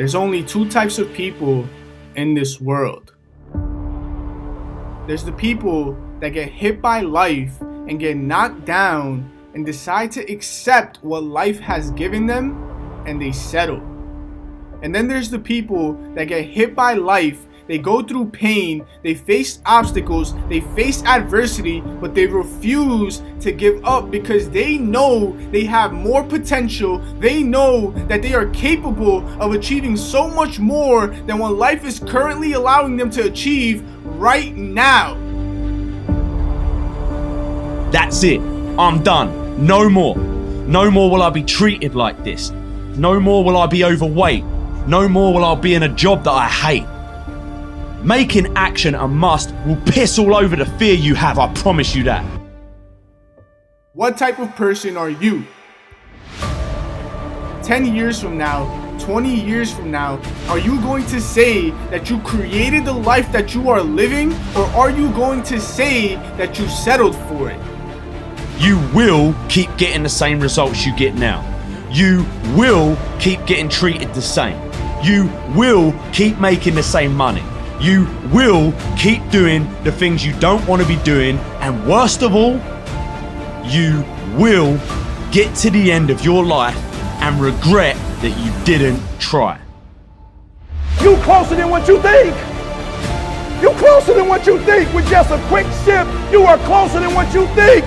There's only two types of people in this world. There's the people that get hit by life and get knocked down and decide to accept what life has given them, and they settle. And then there's the people that get hit by life, they go through pain, they face obstacles, they face adversity, but they refuse to give up because they know they have more potential. They know that they are capable of achieving so much more than what life is currently allowing them to achieve right now. That's it. I'm done. No more. No more will I be treated like this. No more will I be overweight. No more will I be in a job that I hate. Making action a must will piss all over the fear you have, I promise you that. What type of person are you? 10 years from now, 20 years from now, are you going to say that you created the life that you are living, or are you going to say that you settled for it? You will keep getting the same results you get now. You will keep getting treated the same. You will keep making the same money. You will keep doing the things you don't want to be doing, and worst of all, you will get to the end of your life and regret that you didn't try. You closer than what you think. You closer than what you think. With just a quick shift, you are closer than what you think.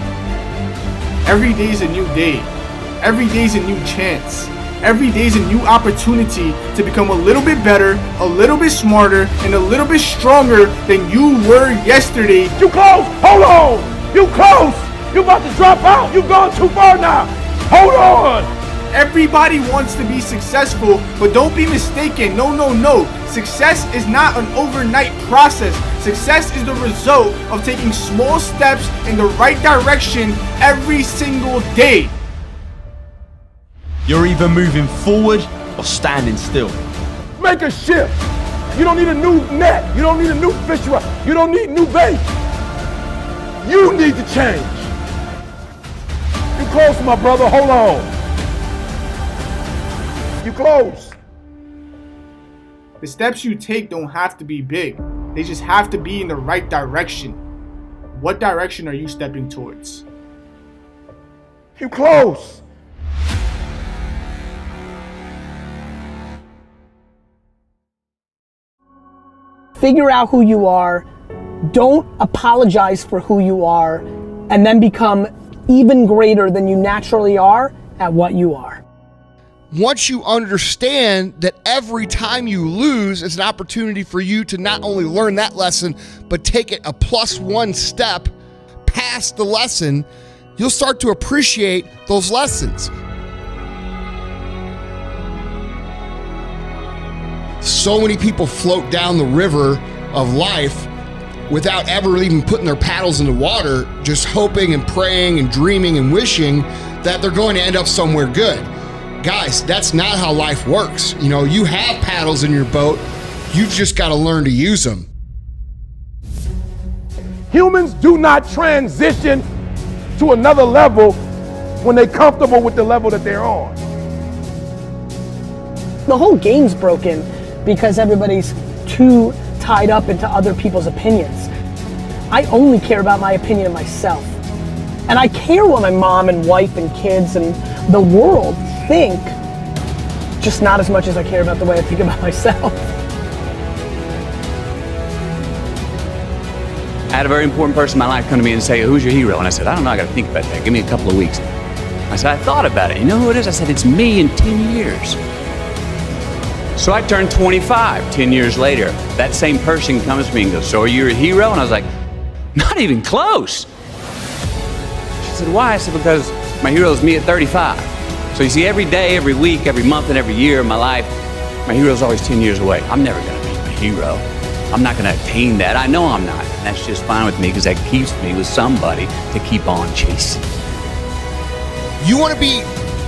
Every day is a new day. Every day is a new chance. Every day is a new opportunity to become a little bit better, a little bit smarter, and a little bit stronger than you were yesterday. You close. Hold on. You close. You about to drop out. You going too far now. Hold on. Everybody wants to be successful, but don't be mistaken. No. Success is not an overnight process. Success is the result of taking small steps in the right direction every single day. You're either moving forward or standing still. Make a shift. You don't need a new net. You don't need a new fish rod. You don't need new bait. You need to change. You close, my brother. Hold on. You close. The steps you take don't have to be big. They just have to be in the right direction. What direction are you stepping towards? You close. Figure out who you are, don't apologize for who you are, and then become even greater than you naturally are at what you are. Once you understand that every time you lose is an opportunity for you to not only learn that lesson, but take it a +1 step past the lesson, you'll start to appreciate those lessons. So many people float down the river of life without ever even putting their paddles in the water, just hoping and praying and dreaming and wishing that they're going to end up somewhere good. Guys, that's not how life works. You know, you have paddles in your boat, you just got to learn to use them. Humans do not transition to another level when they're comfortable with the level that they're on. The whole game's broken because everybody's too tied up into other people's opinions. I only care about my opinion of myself. And I care what my mom and wife and kids and the world think, just not as much as I care about the way I think about myself. I had a very important person in my life come to me and say, "Who's your hero?" And I said, "I don't know, I gotta think about that. Give me a couple of weeks." I said, "I thought about it. You know who it is?" I said, "It's me in 10 years. So I turned 25 10 years later. That same person comes to me and goes, "So are you a hero?" And I was like, "Not even close." She said, "Why?" I said, "Because my hero is me at 35. So you see, every day, every week, every month, and every year of my life, my hero is always 10 years away. I'm never gonna be my hero. I'm not gonna attain that. I know I'm not. And that's just fine with me because that keeps me with somebody to keep on chasing." You want to be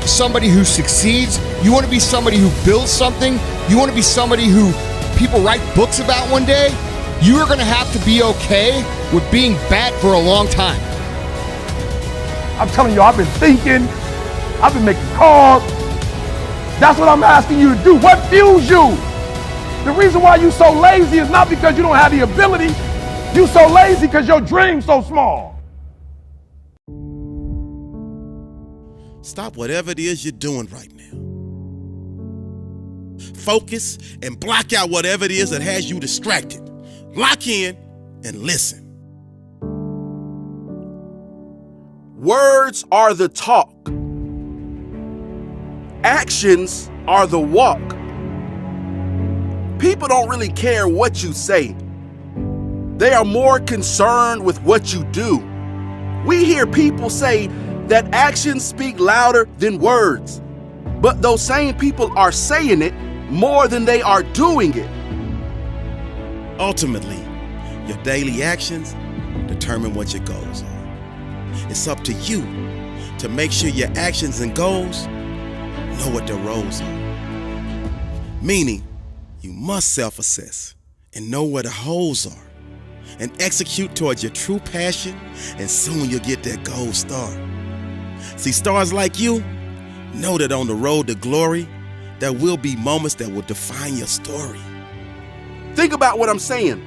somebody who succeeds. You want to be somebody who builds something. You want to be somebody who people write books about one day. You are going to have to be okay with being bad for a long time. I'm telling you, I've been thinking, I've been making calls. That's what I'm asking you to do. What fuels you? The reason why you so lazy is not because you don't have the ability. You so lazy because your dream's so small. Stop whatever it is you're doing right now. Focus and block out whatever it is that has you distracted. Lock in and listen. Words are the talk. Actions are the walk. People don't really care what you say. They are more concerned with what you do. We hear people say that actions speak louder than words, but those same people are saying it more than they are doing it. Ultimately, your daily actions determine what your goals are. It's up to you to make sure your actions and goals know what their roles are. Meaning, you must self-assess and know where the holes are and execute towards your true passion, and soon you'll get that gold star. See, stars like you know that on the road to glory, there will be moments that will define your story. Think about what I'm saying.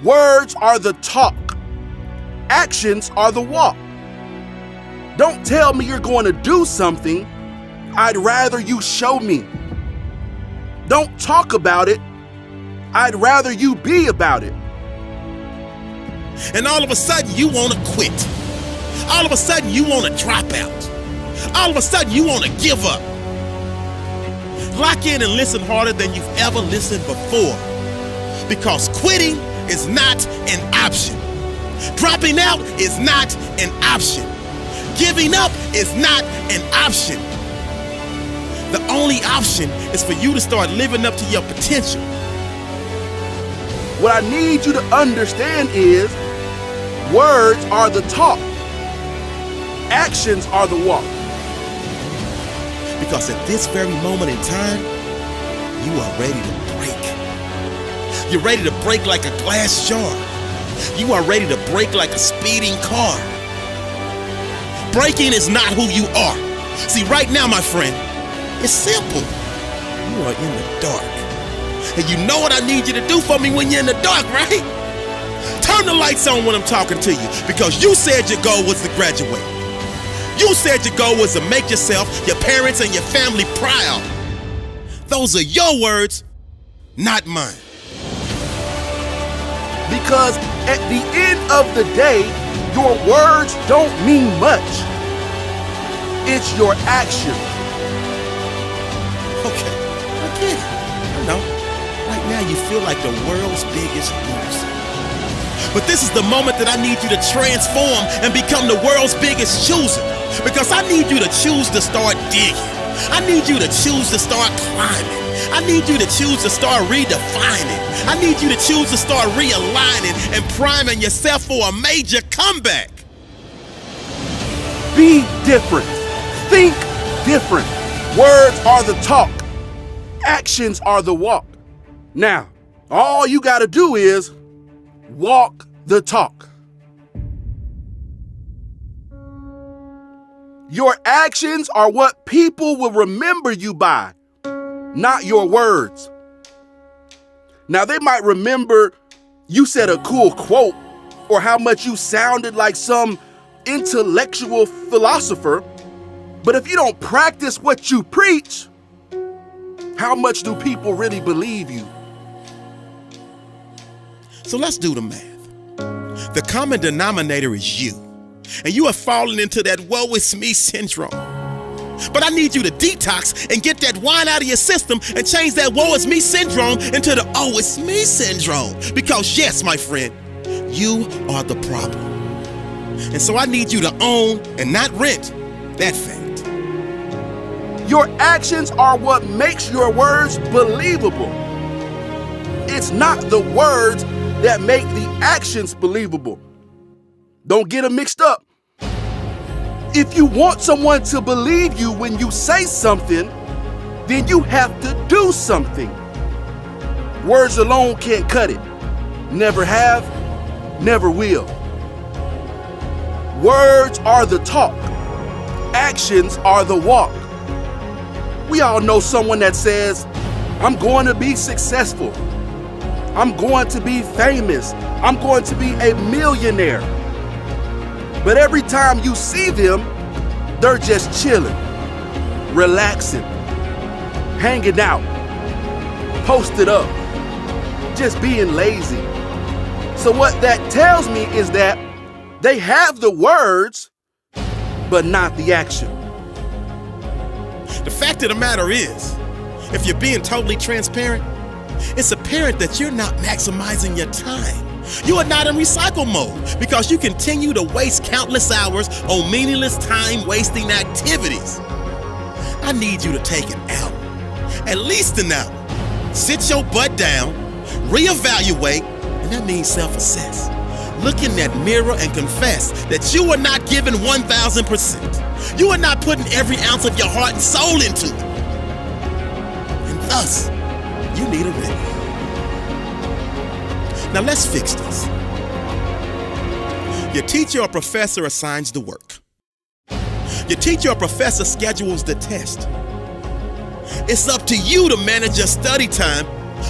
Words are the talk. Actions are the walk. Don't tell me you're going to do something. I'd rather you show me. Don't talk about it. I'd rather you be about it. And all of a sudden you want to quit. All of a sudden you want to drop out. All of a sudden you want to give up. Lock in and listen harder than you've ever listened before. Because quitting is not an option. Dropping out is not an option. Giving up is not an option. The only option is for you to start living up to your potential. What I need you to understand is words are the talk. Actions are the walk. Because at this very moment in time, you are ready to break. You're ready to break like a glass jar. You are ready to break like a speeding car. Breaking is not who you are. See, right now, my friend, it's simple. You are in the dark. And you know what I need you to do for me when you're in the dark, right? Turn the lights on when I'm talking to you, because you said your goal was to graduate. You said your goal was to make yourself, your parents, and your family proud. Those are your words, not mine. Because at the end of the day, your words don't mean much. It's your action. Okay, I get it. I know. Right now you feel like the world's biggest loser. But this is the moment that I need you to transform and become the world's biggest chooser. Because I need you to choose to start digging. I need you to choose to start climbing. I need you to choose to start redefining. I need you to choose to start realigning and priming yourself for a major comeback. Be different. Think different. Words are the talk. Actions are the walk. Now, all you got to do is walk the talk. Your actions are what people will remember you by, not your words. Now, they might remember you said a cool quote or how much you sounded like some intellectual philosopher, but if you don't practice what you preach, how much do people really believe you? So let's do the math. The common denominator is you. And you have fallen into that woe is me syndrome. But I need you to detox and get that wine out of your system and change that woe is me syndrome into the oh it's me syndrome. Because yes, my friend, you are the problem. And so I need you to own and not rent that fact. Your actions are what makes your words believable. It's not the words that make the actions believable. Don't get them mixed up. If you want someone to believe you when you say something, then you have to do something. Words alone can't cut it. Never have, never will. Words are the talk. Actions are the walk. We all know someone that says, I'm going to be successful. I'm going to be famous. I'm going to be a millionaire. But every time you see them, they're just chilling, relaxing, hanging out, posted up, just being lazy. So what that tells me is that they have the words, but not the action. The fact of the matter is, if you're being totally transparent, it's apparent that you're not maximizing your time. You are not in recycle mode because you continue to waste countless hours on meaningless time-wasting activities. I need you to take an hour, at least an hour. Sit your butt down, reevaluate, and that means self-assess. Look in that mirror and confess that you are not giving 1,000%. You are not putting every ounce of your heart and soul into it. And thus, you need a remedy. Now let's fix this. Your teacher or professor assigns the work. Your teacher or professor schedules the test. It's up to you to manage your study time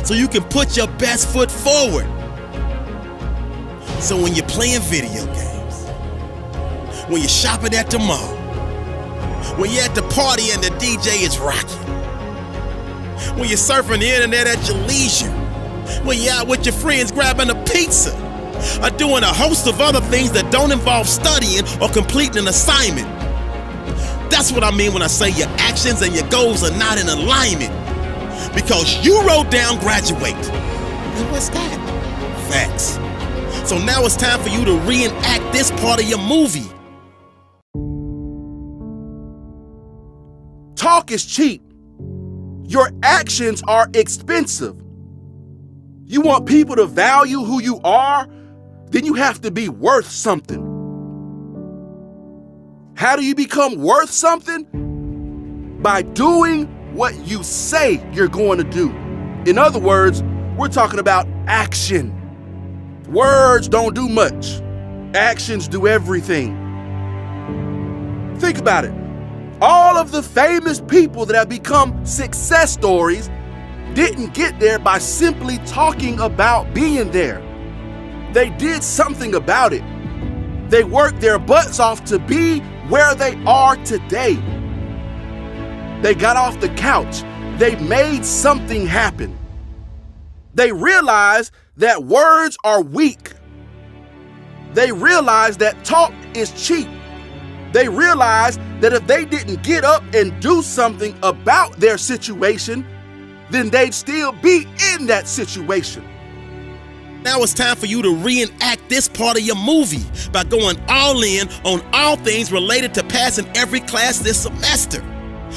so you can put your best foot forward. So when you're playing video games, when you're shopping at the mall, when you're at the party and the DJ is rocking, when you're surfing the internet at your leisure, when you're out with your friends grabbing a pizza, or doing a host of other things that don't involve studying or completing an assignment. That's what I mean when I say your actions and your goals are not in alignment. Because you wrote down graduate. And what's that? Facts. So now it's time for you to reenact this part of your movie. Talk is cheap. Your actions are expensive. You want people to value who you are? Then you have to be worth something. How do you become worth something? By doing what you say you're going to do. In other words, we're talking about action. Words don't do much. Actions do everything. Think about it. All of the famous people that have become success stories didn't get there by simply talking about being there. They did something about it. They worked their butts off to be where they are today. They got off the couch. They made something happen. They realized that words are weak. They realized that talk is cheap. They realized that if they didn't get up and do something about their situation, then they'd still be in that situation. Now it's time for you to reenact this part of your movie by going all in on all things related to passing every class this semester.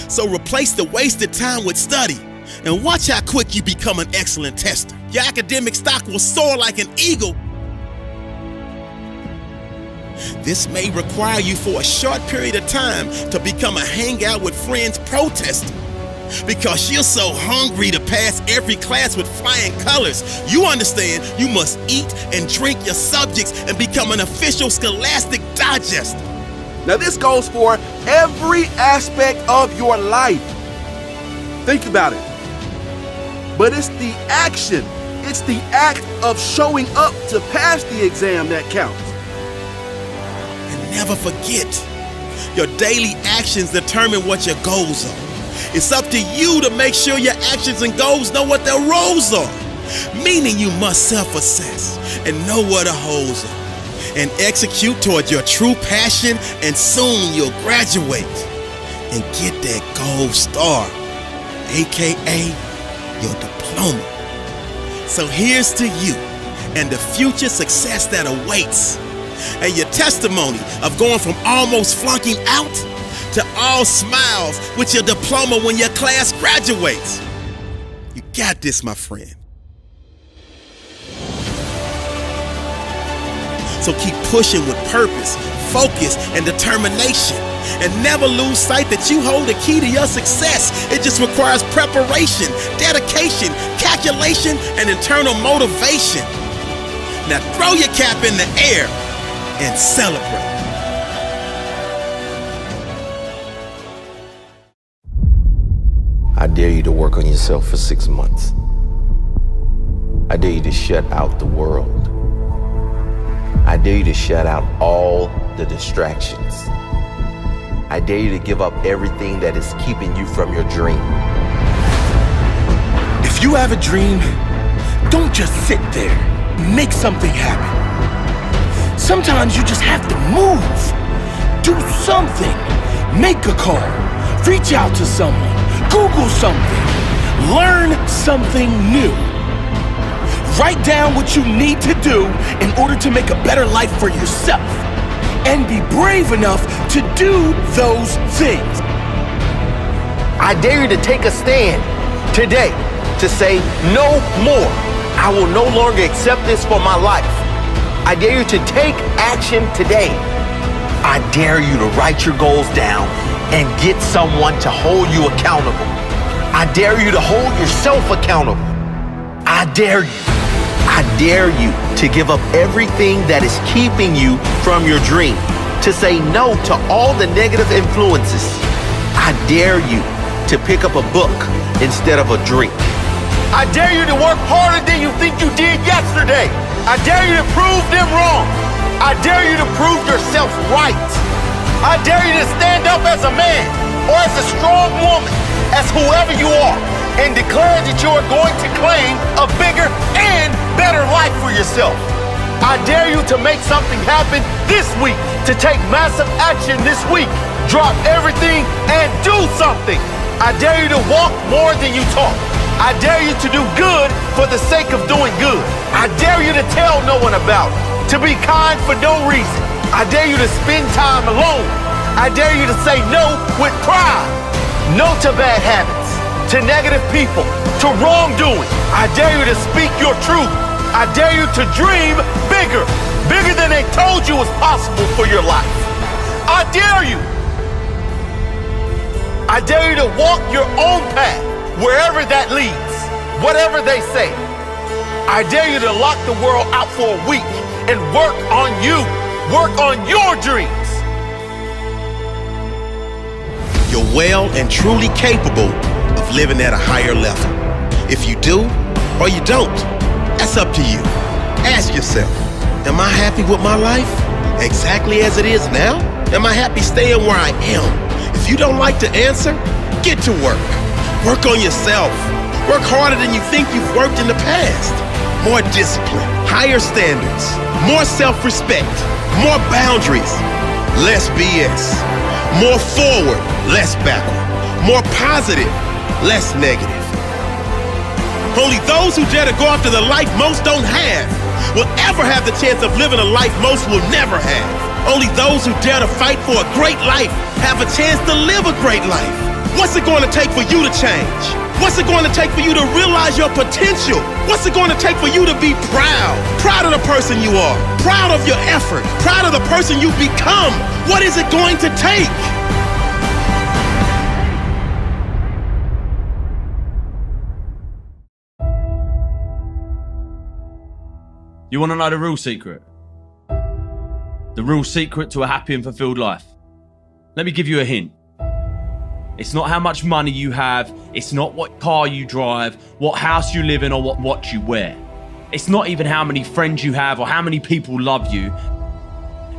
So replace the wasted time with study and watch how quick you become an excellent tester. Your academic stock will soar like an eagle. This may require you for a short period of time to become a hangout with friends protester. Because you're so hungry to pass every class with flying colors, you understand you must eat and drink your subjects and become an official scholastic digester. Now this goes for every aspect of your life. Think about it. But it's the action, it's the act of showing up to pass the exam that counts. And never forget, your daily actions determine what your goals are. It's up to you to make sure your actions and goals know what their roles are. Meaning you must self-assess and know what the holes are. And execute toward your true passion, and soon you'll graduate and get that gold star, aka your diploma. So here's to you and the future success that awaits, and your testimony of going from almost flunking out to all smiles with your diploma when your class graduates. You got this, my friend. So keep pushing with purpose, focus, and determination. And never lose sight that you hold the key to your success. It just requires preparation, dedication, calculation, and internal motivation. Now throw your cap in the air and celebrate. I dare you to work on yourself for 6 months. I dare you to shut out the world. I dare you to shut out all the distractions. I dare you to give up everything that is keeping you from your dream. If you have a dream, don't just sit there. Make something happen. Sometimes you just have to move. Do something. Make a call. Reach out to someone. Google something. Learn something new. Write down what you need to do in order to make a better life for yourself. And be brave enough to do those things. I dare you to take a stand today to say no more. I will no longer accept this for my life. I dare you to take action today. I dare you to write your goals down and get someone to hold you accountable. I dare you to hold yourself accountable. I dare you. I dare you to give up everything that is keeping you from your dream, to say no to all the negative influences. I dare you to pick up a book instead of a drink. I dare you to work harder than you think you did yesterday. I dare you to prove them wrong. I dare you to prove yourself right. I dare you to stand up as a man or as a strong woman, as whoever you are, and declare that you are going to claim a bigger and better life for yourself. I dare you to make something happen this week, to take massive action this week. Drop everything and do something. I dare you to walk more than you talk. I dare you to do good for the sake of doing good. I dare you to tell no one about it, to be kind for no reason. I dare you to spend time alone. I dare you to say no with pride. No to bad habits, to negative people, to wrongdoing. I dare you to speak your truth. I dare you to dream bigger, bigger than they told you was possible for your life. I dare you. I dare you to walk your own path, wherever that leads, whatever they say. I dare you to lock the world out for a week and work on you, work on your dreams. You're well and truly capable of living at a higher level. If you do or you don't, that's up to you. Ask yourself, am I happy with my life exactly as it is now? Am I happy staying where I am? If you don't like to answer, get to work. Work on yourself. Work harder than you think you've worked in the past. More discipline, higher standards, more self-respect, more boundaries, less BS. More forward, less backward. More positive, less negative. Only those who dare to go after the life most don't have will ever have the chance of living a life most will never have. Only those who dare to fight for a great life have a chance to live a great life. What's it going to take for you to change? What's it going to take for you to realize your potential? What's it going to take for you to be proud? Proud of the person you are. Proud of your effort. Proud of the person you've become. What is it going to take? You want to know the real secret? The real secret to a happy and fulfilled life? Let me give you a hint. It's not how much money you have. It's not what car you drive, what house you live in, or what watch you wear. It's not even how many friends you have or how many people love you.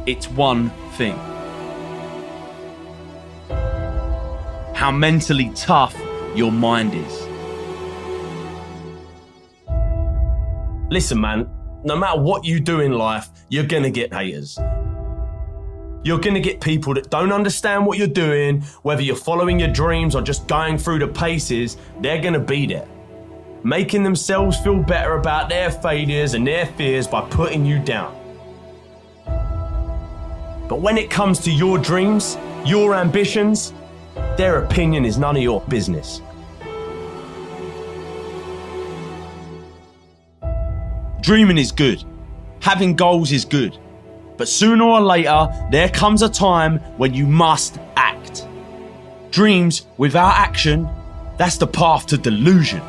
It's one thing. How mentally tough your mind is. Listen, man, no matter what you do in life, you're gonna get haters. You're gonna get people that don't understand what you're doing, whether you're following your dreams or just going through the paces. They're gonna be there, making themselves feel better about their failures and their fears by putting you down. But when it comes to your dreams, your ambitions, their opinion is none of your business. Dreaming is good. Having goals is good. But sooner or later, there comes a time when you must act. Dreams without action, that's the path to delusion.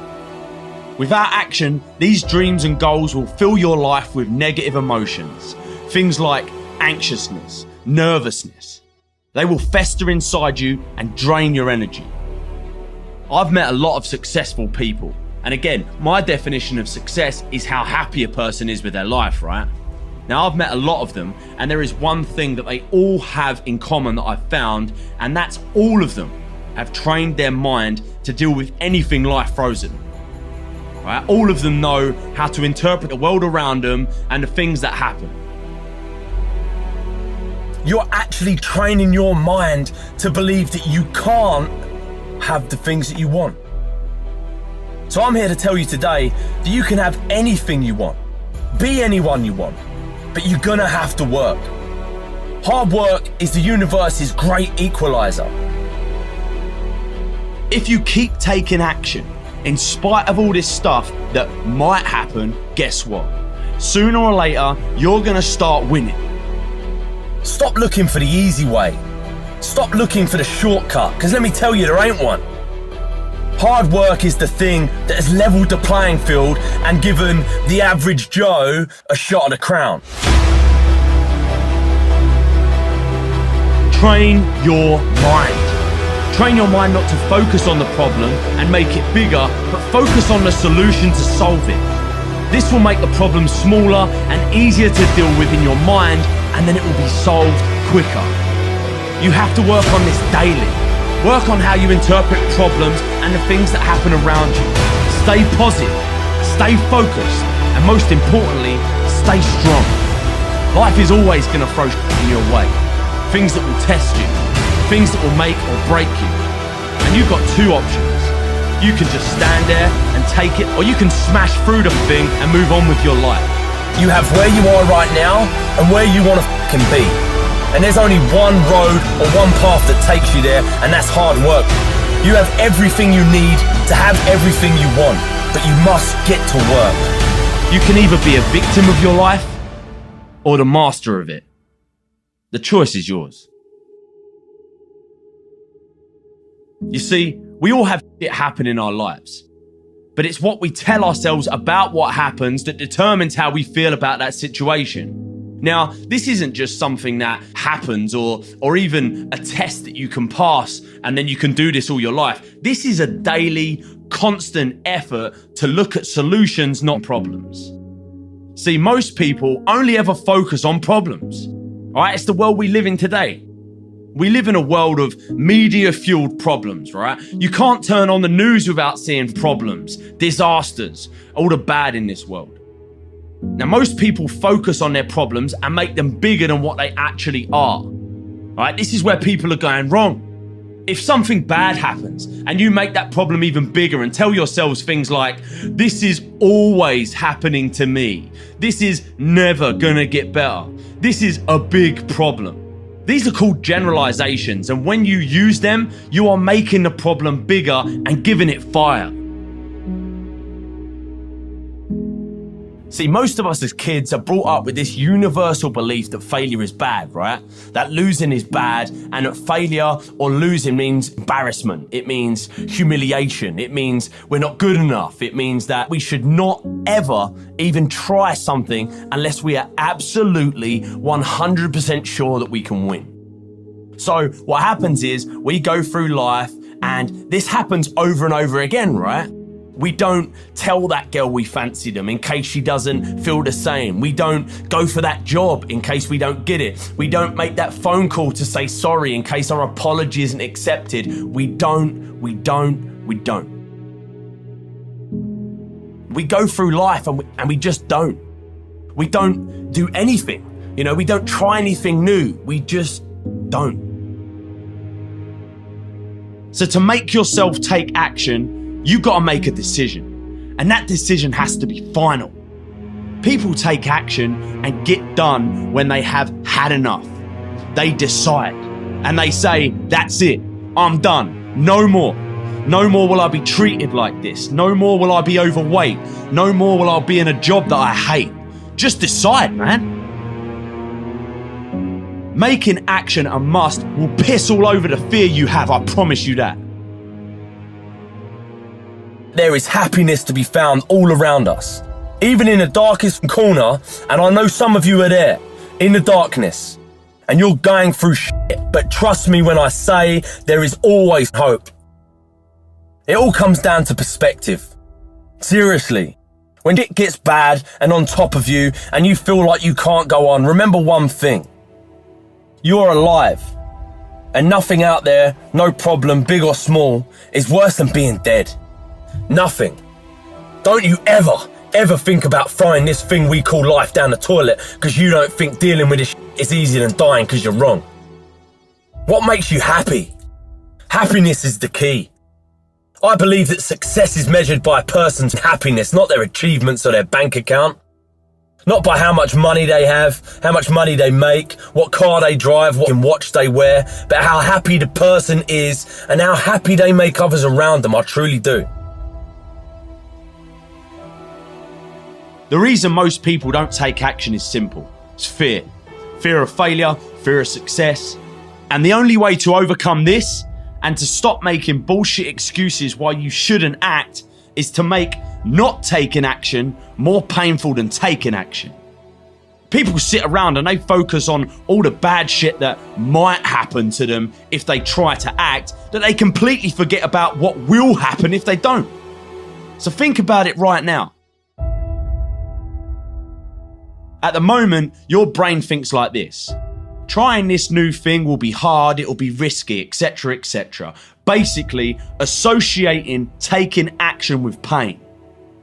Without action, these dreams and goals will fill your life with negative emotions. Things like anxiousness, nervousness. They will fester inside you and drain your energy. I've met a lot of successful people. And again, my definition of success is how happy a person is with their life, right? Now, I've met a lot of them, and there is one thing that they all have in common that I've found, and that's all of them have trained their mind to deal with anything life throws at them. Right? All of them know how to interpret the world around them and the things that happen. You're actually training your mind to believe that you can't have the things that you want. So I'm here to tell you today that you can have anything you want, be anyone you want, but you're gonna have to work. Hard work is the universe's great equalizer. If you keep taking action, in spite of all this stuff that might happen, guess what? Sooner or later, you're gonna start winning. Stop looking for the easy way. Stop looking for the shortcut, because let me tell you, there ain't one. Hard work is the thing that has leveled the playing field and given the average Joe a shot at the crown. Train your mind. Train your mind not to focus on the problem and make it bigger, but focus on the solution to solve it. This will make the problem smaller and easier to deal with in your mind, and then it will be solved quicker. You have to work on this daily. Work on how you interpret problems and the things that happen around you. Stay positive, stay focused, and most importantly, stay strong. Life is always going to throw shit in your way. Things that will test you, things that will make or break you. And you've got two options. You can just stand there and take it, or you can smash through the thing and move on with your life. You have where you are right now and where you want to fucking be. And there's only one road or one path that takes you there, and that's hard work. You have everything you need to have everything you want, but you must get to work. You can either be a victim of your life or the master of it. The choice is yours. You see, we all have shit happen in our lives, but it's what we tell ourselves about what happens that determines how we feel about that situation. Now, this isn't just something that happens or even a test that you can pass and then you can do this all your life. This is a daily, constant effort to look at solutions, not problems. See, most people only ever focus on problems. All right, it's the world we live in today. We live in a world of media-fueled problems, right? You can't turn on the news without seeing problems, disasters, all the bad in this world. Now, most people focus on their problems and make them bigger than what they actually are. All right, this is where people are going wrong. If something bad happens and you make that problem even bigger and tell yourselves things like, this is always happening to me. This is never gonna get better. This is a big problem. These are called generalizations, and when you use them, you are making the problem bigger and giving it fire. See, most of us as kids are brought up with this universal belief that failure is bad, right? That losing is bad, and that failure or losing means embarrassment. It means humiliation. It means we're not good enough. It means that we should not ever even try something unless we are absolutely 100% sure that we can win. So what happens is we go through life, and this happens over and over again, right? We don't tell that girl we fancy them in case she doesn't feel the same. We don't go for that job in case we don't get it. We don't make that phone call to say sorry in case our apology isn't accepted. We don't. We go through life and we just don't. We don't do anything. You know, we don't try anything new. We just don't. So to make yourself take action, you got to make a decision, and that decision has to be final. People take action and get done when they have had enough. They decide and they say, that's it, I'm done, no more. No more will I be treated like this. No more will I be overweight. No more will I be in a job that I hate. Just decide, man. Making action a must will piss all over the fear you have, I promise you that. There is happiness to be found all around us, even in the darkest corner, and I know some of you are there, in the darkness, and you're going through shit, but trust me when I say there is always hope. It all comes down to perspective. Seriously. When it gets bad and on top of you and you feel like you can't go on, remember one thing. You're alive. And nothing out there, no problem, big or small, is worse than being dead. Nothing. Don't you ever think about throwing this thing we call life down the toilet because you don't think dealing with this is easier than dying because you're wrong. What makes you happy? Happiness is the key. I believe that success is measured by a person's happiness, not their achievements or their bank account. Not by how much money they have, how much money they make, what car they drive, what watch they wear, but how happy the person is and how happy they make others around them. I truly do. The reason most people don't take action is simple. It's fear. Fear of failure, fear of success. And the only way to overcome this and to stop making bullshit excuses why you shouldn't act is to make not taking action more painful than taking action. People sit around and they focus on all the bad shit that might happen to them if they try to act, that they completely forget about what will happen if they don't. So think about it right now. At the moment, your brain thinks like this. Trying this new thing will be hard, it'll be risky, etc., etc. Basically, associating taking action with pain.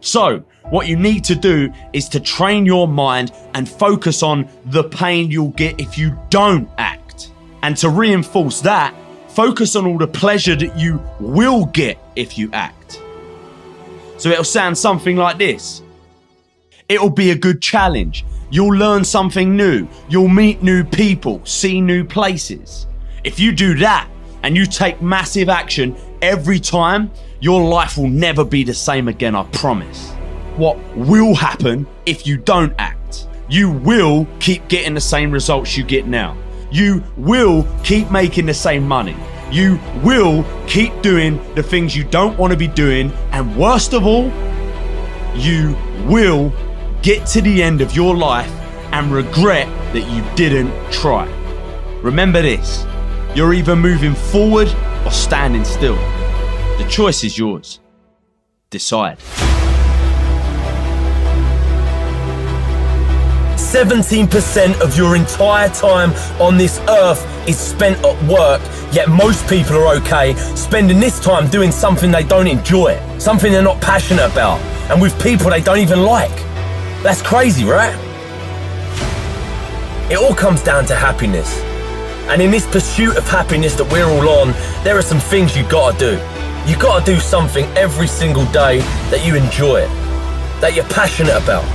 So, what you need to do is to train your mind and focus on the pain you'll get if you don't act. And to reinforce that, focus on all the pleasure that you will get if you act. So it'll sound something like this. It'll be a good challenge. You'll learn something new. You'll meet new people, see new places. If you do that and you take massive action every time, your life will never be the same again, I promise. What will happen if you don't act? You will keep getting the same results you get now. You will keep making the same money. You will keep doing the things you don't want to be doing. And worst of all, you will get to the end of your life and regret that you didn't try. Remember this, you're either moving forward or standing still. The choice is yours. Decide. 17% of your entire time on this earth is spent at work, yet most people are okay spending this time doing something they don't enjoy, something they're not passionate about, and with people they don't even like. That's crazy, right? It all comes down to happiness. And in this pursuit of happiness that we're all on, there are some things you gotta do. You gotta do something every single day that you enjoy, that you're passionate about.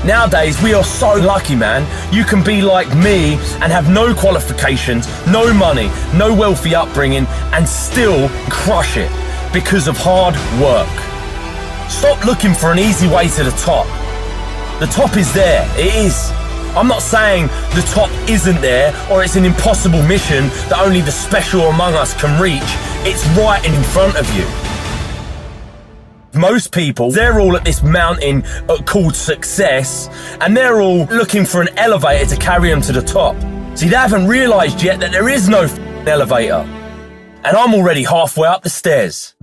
Nowadays, we are so lucky, man. You can be like me and have no qualifications, no money, no wealthy upbringing, and still crush it because of hard work. Stop looking for an easy way to the top. The top is there, it is. I'm not saying the top isn't there or it's an impossible mission that only the special among us can reach. It's right in front of you. Most people, they're all at this mountain called success, and they're all looking for an elevator to carry them to the top. See, they haven't realised yet that there is no elevator. And I'm already halfway up the stairs.